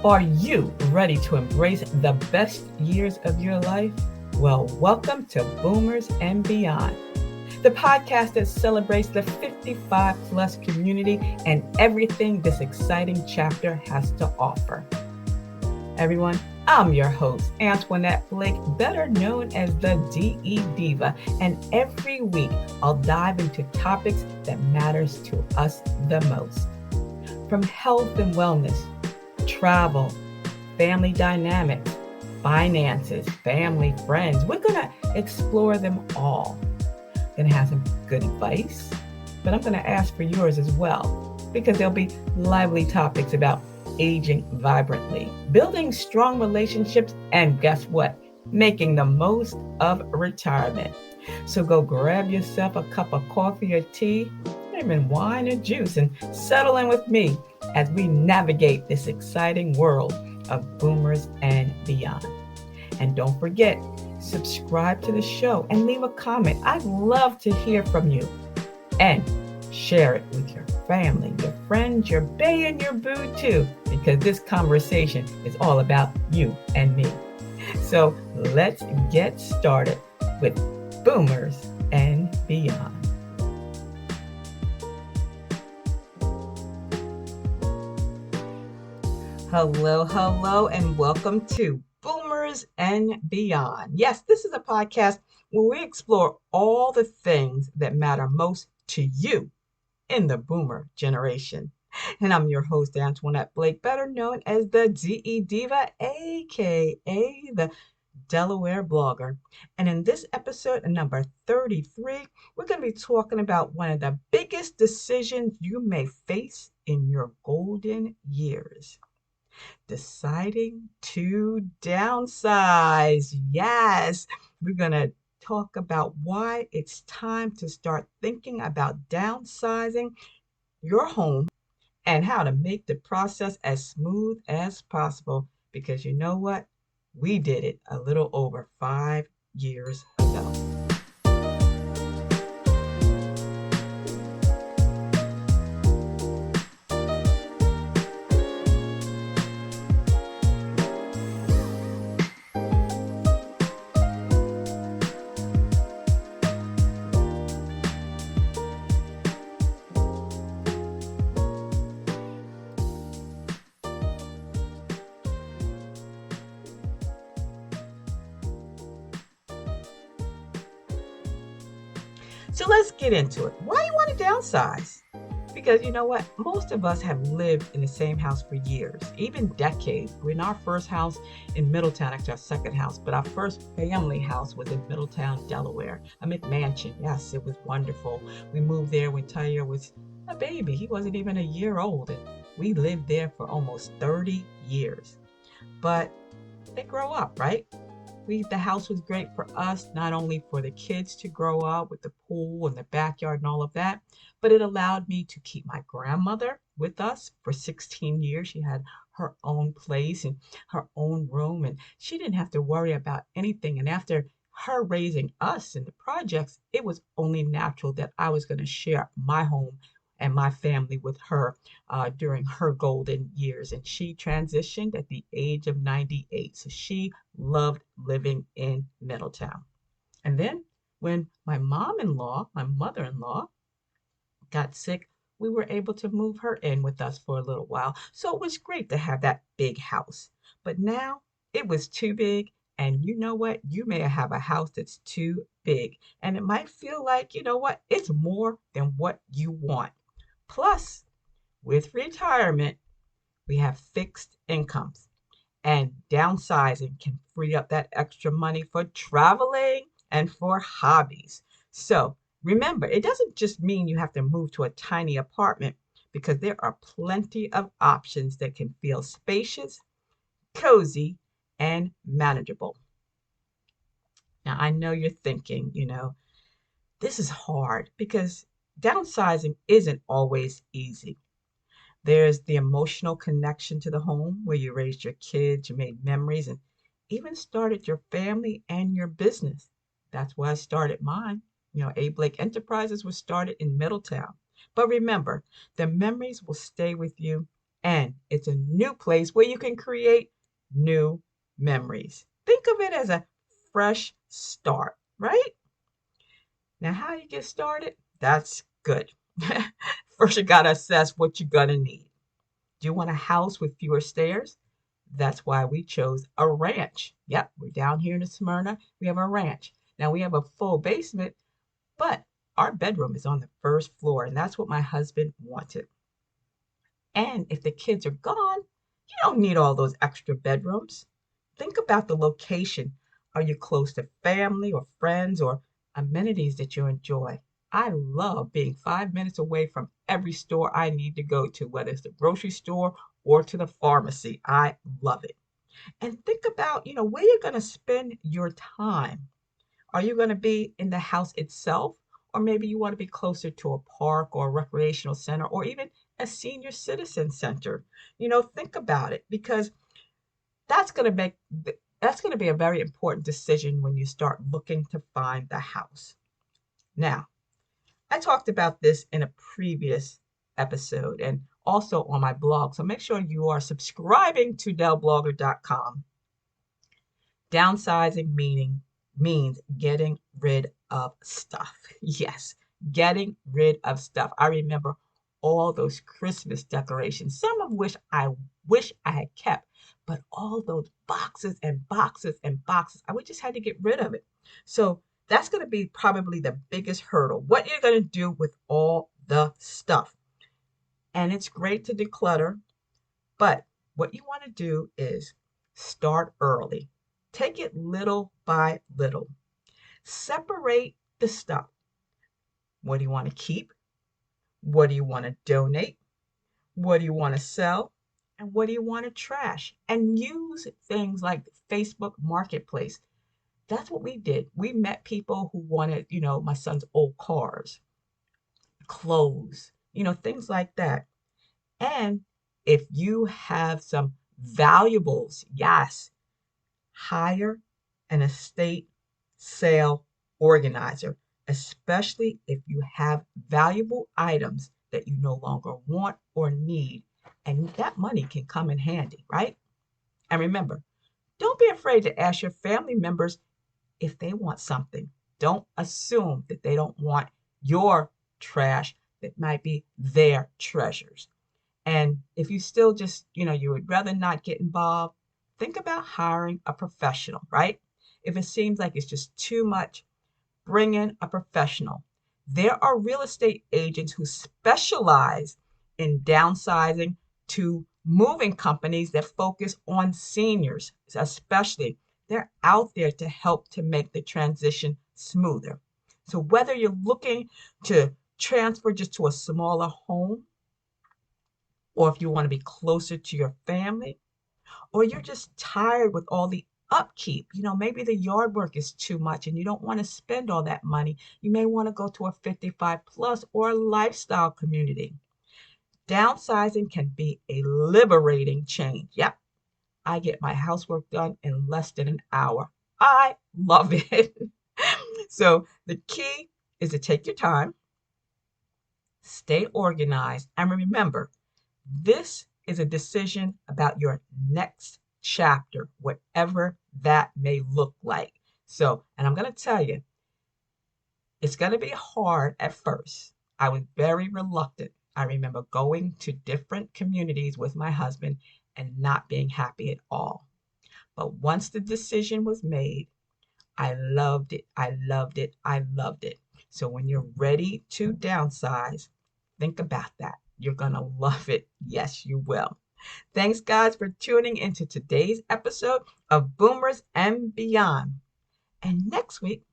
Are you ready to embrace the best years of your life? Well, welcome to Boomers and Beyond, the podcast that celebrates the 55 plus community and everything this exciting chapter has to offer. Everyone, I'm your host, Antionette Blake, better known as the DE Diva, and every week I'll dive into topics that matters to us the most. From health and wellness, travel, family dynamics, finances, family, friends. We're going to explore them all. Going to have some good advice, but I'm going to ask for yours as well, because there'll be lively topics about aging vibrantly, building strong relationships, and guess what? Making the most of retirement. So go grab yourself a cup of coffee or tea, even wine or juice, and settle in with me as we navigate this exciting world of boomers and beyond. And don't forget, subscribe to the show and leave a comment. I'd love to hear from you. And share it with your family, your friends, your bae, and your boo too, because this conversation is all about you and me. So let's get started with Boomers and Beyond. Hello, and welcome to Boomers and Beyond. Yes, this is a podcast where we explore all the things that matter most to you in the boomer generation. And I'm your host, Antionette Blake, better known as the DE Diva, aka the Delaware blogger. And in this episode, number 33, we're going to be talking about one of the biggest decisions you may face in your golden years. Deciding to downsize. Yes, we're going to talk about why it's time to start thinking about downsizing your home and how to make the process as smooth as possible. Because you know what? We did it a little over 5 years ago. So let's get into it. Why you want to downsize? Because you know what? Most of us have lived in the same house for years, even decades. We're in our first house in Middletown, actually our second house, but our first family house was in Middletown, Delaware, a McMansion. Yes, it was wonderful. We moved there when Tyre was a baby. He wasn't even a year old, and we lived there for almost 30 years. But they grow up, right? The house was great for us, not only for the kids to grow up with the pool and the backyard and all of that, but it allowed me to keep my grandmother with us for 16 years. She had her own place and her own room, and she didn't have to worry about anything. And after her raising us in the projects, it was only natural that I was going to share my home and my family with her during her golden years. And she transitioned at the age of 98. So she loved living in Middletown. And then when my mother-in-law, got sick, we were able to move her in with us for a little while. So it was great to have that big house. But now it was too big. And you know what? You may have a house that's too big. And it might feel like, you know what? It's more than what you want. Plus, with retirement, we have fixed incomes, and downsizing can free up that extra money for traveling and for hobbies. So remember, it doesn't just mean you have to move to a tiny apartment, because there are plenty of options that can feel spacious, cozy, and manageable. Now, I know you're thinking, this is hard because downsizing isn't always easy. There's the emotional connection to the home where you raised your kids, you made memories, and even started your family and your business. That's why I started mine. A. Blake Enterprises was started in Middletown. But remember, the memories will stay with you And it's a new place where you can create new memories. Think of it as a fresh start, right? Now, how you get started? That's good. First, you got to assess what you're going to need. Do you want a house with fewer stairs? That's why we chose a ranch. Yep, we're down here in Smyrna. We have a ranch. Now, we have a full basement, but our bedroom is on the first floor, and that's what my husband wanted. And if the kids are gone, you don't need all those extra bedrooms. Think about the location. Are you close to family or friends or amenities that you enjoy? I love being 5 minutes away from every store I need to go to, whether it's the grocery store or to the pharmacy. I love it. And think about, where you're going to spend your time. Are you going to be in the house itself? Or maybe you want to be closer to a park or a recreational center or even a senior citizen center. Think about it because that's going to make that's going to be a very important decision when you start looking to find the house. Now, I talked about this in a previous episode and also on my blog. So make sure you are subscribing to dellblogger.com. Downsizing means getting rid of stuff. Yes, getting rid of stuff. I remember all those Christmas decorations, some of which I wish I had kept, but all those boxes and boxes and boxes, I just had to get rid of it. So that's going to be probably the biggest hurdle. What you're going to do with all the stuff. And it's great to declutter, but what you want to do is start early. Take it little by little. Separate the stuff. What do you want to keep? What do you want to donate? What do you want to sell? And what do you want to trash? And use things like Facebook Marketplace. That's what we did. We met people who wanted, my son's old cars, clothes, things like that. And if you have some valuables, yes, hire an estate sale organizer, especially if you have valuable items that you no longer want or need. And that money can come in handy, right? And remember, don't be afraid to ask your family members if they want something. Don't assume that they don't want your trash that might be their treasures. And if you still just, you would rather not get involved, think about hiring a professional, right? If it seems like it's just too much, bring in a professional. There are real estate agents who specialize in downsizing to moving companies that focus on seniors, especially. They're out there to help to make the transition smoother. So whether you're looking to transfer just to a smaller home, or if you want to be closer to your family, or you're just tired with all the upkeep. Maybe the yard work is too much and you don't want to spend all that money. You may want to go to a 55 plus or a lifestyle community. Downsizing can be a liberating change. Yep, I get my housework done in less than an hour. I love it. So the key is to take your time, stay organized, and remember, this is a decision about your next chapter, whatever that may look like. So, and I'm going to tell you, it's going to be hard at first. I was very reluctant. I remember going to different communities with my husband and not being happy at all. But once the decision was made, I loved it. I loved it. I loved it. So when you're ready to downsize, think about that. You're going to love it. Yes, you will. Thanks, guys, for tuning into today's episode of Boomers and Beyond. And next week,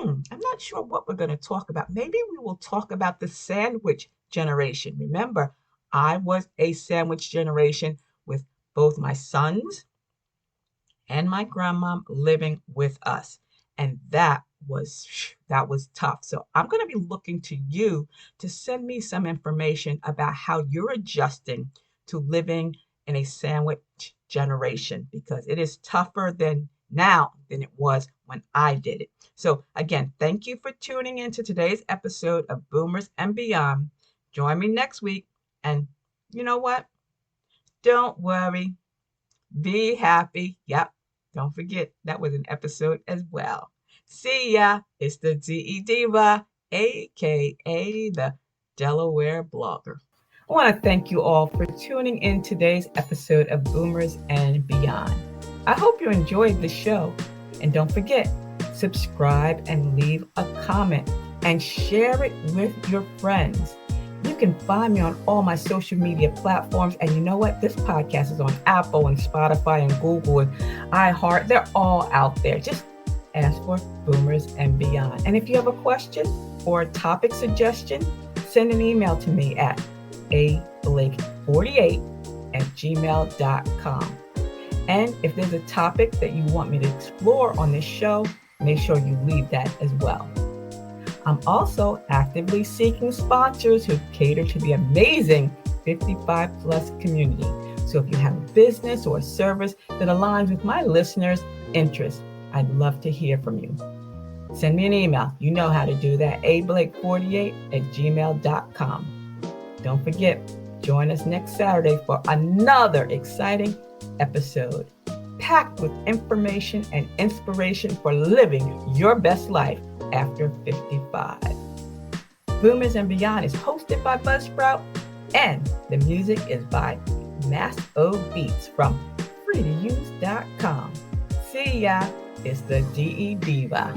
I'm not sure what we're going to talk about. Maybe we will talk about the sandwich generation. Remember, I was a sandwich generation with both my sons and my grandmom living with us. And that was tough. So I'm going to be looking to you to send me some information about how you're adjusting to living in a sandwich generation, because it is tougher now than it was when I did it. So again, thank you for tuning in to today's episode of Boomers and Beyond. Join me next week. And you know what? Don't worry. Be happy. Yep. Don't forget that was an episode as well. See ya. It's the DE Diva, aka the Delaware blogger. I want to thank you all for tuning in today's episode of Boomers and Beyond. I hope you enjoyed the show. And don't forget, subscribe and leave a comment and share it with your friends. You can find me on all my social media platforms. And you know what? This podcast is on Apple and Spotify and Google and iHeart. They're all out there. Just ask for Boomers and Beyond. And if you have a question or a topic suggestion, send an email to me at ablake48@gmail.com. And if there's a topic that you want me to explore on this show, make sure you leave that as well. I'm also actively seeking sponsors who cater to the amazing 55 plus community. So if you have a business or a service that aligns with my listeners' interests, I'd love to hear from you. Send me an email. You know how to do that. ablake48@gmail.com. Don't forget, join us next Saturday for another exciting episode packed with information and inspiration for living your best life after 55. Boomers and Beyond is hosted by Buzzsprout, and the music is by Mass O Beats from freetouse.com. See ya, it's the DE Diva.